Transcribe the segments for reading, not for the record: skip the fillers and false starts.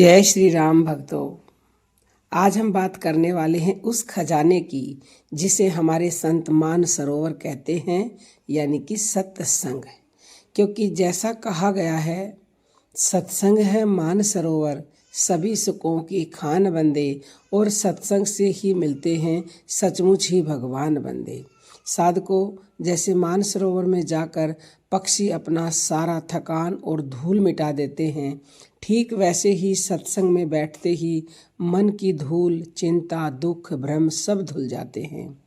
जय श्री राम भक्तों। आज हम बात करने वाले हैं उस खजाने की जिसे हमारे संत मान सरोवर कहते हैं, यानी कि सत्संग। क्योंकि जैसा कहा गया है, सत्संग है मान सरोवर, सभी सुखों की खान बंदे, और सत्संग से ही मिलते हैं सचमुच ही भगवान बंदे। साधकों, जैसे मान सरोवर में जाकर पक्षी अपना सारा थकान और धूल मिटा देते हैं, ठीक वैसे ही सत्संग में बैठते ही मन की धूल, चिंता, दुख, भ्रम सब धुल जाते हैं।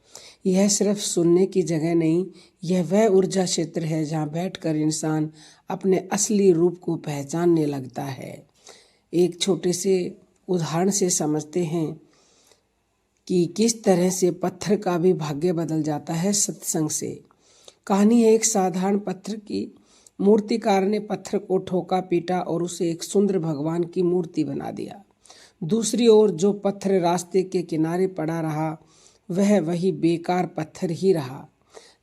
यह सिर्फ सुनने की जगह नहीं, यह वह ऊर्जा क्षेत्र है जहाँ बैठकर इंसान अपने असली रूप को पहचानने लगता है। एक छोटे से उदाहरण से समझते हैं कि किस तरह से पत्थर का भी भाग्य बदल जाता है सत्संग से। कहानी है एक साधारण पत्थर की। मूर्तिकार ने पत्थर को ठोका पीटा और उसे एक सुंदर भगवान की मूर्ति बना दिया। दूसरी ओर जो पत्थर रास्ते के किनारे पड़ा रहा, वह वही बेकार पत्थर ही रहा।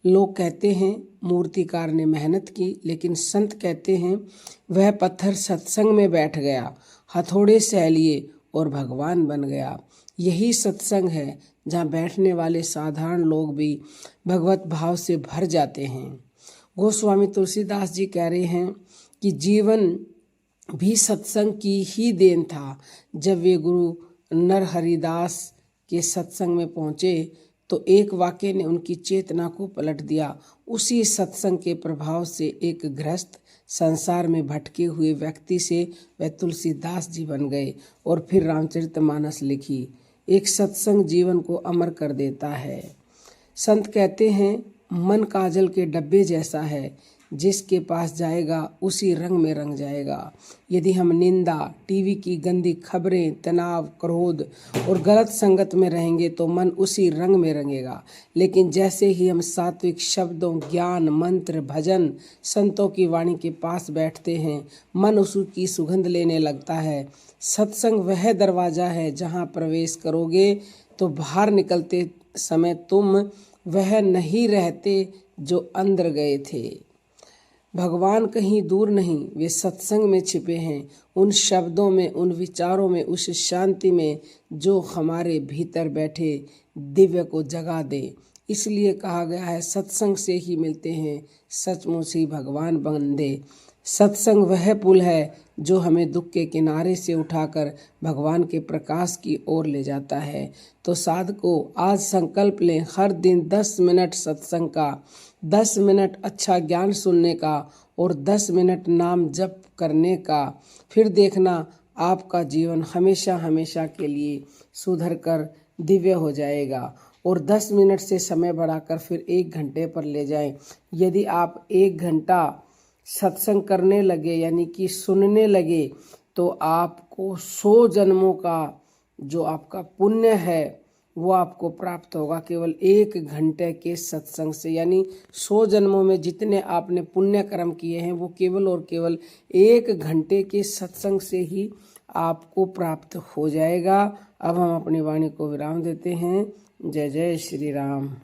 लोग कहते हैं मूर्तिकार ने मेहनत की, लेकिन संत कहते हैं वह पत्थर सत्संग में बैठ गया, हथौड़े सह लिए और भगवान बन गया। यही सत्संग है जहाँ बैठने वाले साधारण लोग भी भगवत भाव से भर जाते हैं। गोस्वामी तुलसीदास जी कह रहे हैं कि जीवन भी सत्संग की ही देन था। जब वे गुरु नरहरिदास के सत्संग में पहुँचे तो एक वाक्य ने उनकी चेतना को पलट दिया। उसी सत्संग के प्रभाव से एक गृहस्थ संसार में भटके हुए व्यक्ति से वह तुलसीदास जी बन गए और फिर रामचरितमानस लिखी। एक सत्संग जीवन को अमर कर देता है। संत कहते हैं मन काजल के डब्बे जैसा है, जिसके पास जाएगा उसी रंग में रंग जाएगा। यदि हम निंदा, टीवी की गंदी खबरें, तनाव, क्रोध और गलत संगत में रहेंगे तो मन उसी रंग में रंगेगा। लेकिन जैसे ही हम सात्विक शब्दों, ज्ञान, मंत्र, भजन, संतों की वाणी के पास बैठते हैं, मन उसकी सुगंध लेने लगता है। सत्संग वह दरवाज़ा है जहाँ प्रवेश करोगे तो बाहर निकलते समय तुम वह नहीं रहते जो अंदर गए थे। भगवान कहीं दूर नहीं, वे सत्संग में छिपे हैं, उन शब्दों में, उन विचारों में, उस शांति में जो हमारे भीतर बैठे दिव्य को जगा दे। इसलिए कहा गया है सत्संग से ही मिलते हैं सचमुच ही भगवान बंदे। सत्संग वह पुल है जो हमें दुख के किनारे से उठाकर भगवान के प्रकाश की ओर ले जाता है। तो साधकों, आज संकल्प लें हर दिन 10 मिनट सत्संग का, 10 मिनट अच्छा ज्ञान सुनने का और 10 मिनट नाम जप करने का। फिर देखना आपका जीवन हमेशा हमेशा के लिए सुधर कर दिव्य हो जाएगा। और 10 मिनट से समय बढ़ाकर फिर 1 घंटे पर ले जाएं। यदि आप 1 घंटा सत्संग करने लगे, यानी कि सुनने लगे, तो आपको 100 जन्मों का जो आपका पुण्य है वो आपको प्राप्त होगा केवल 1 घंटे के सत्संग से। यानी 100 जन्मों में जितने आपने पुण्य कर्म किए हैं वो केवल और केवल 1 घंटे के सत्संग से ही आपको प्राप्त हो जाएगा। अब हम अपनी वाणी को विराम देते हैं। जय जय श्री राम।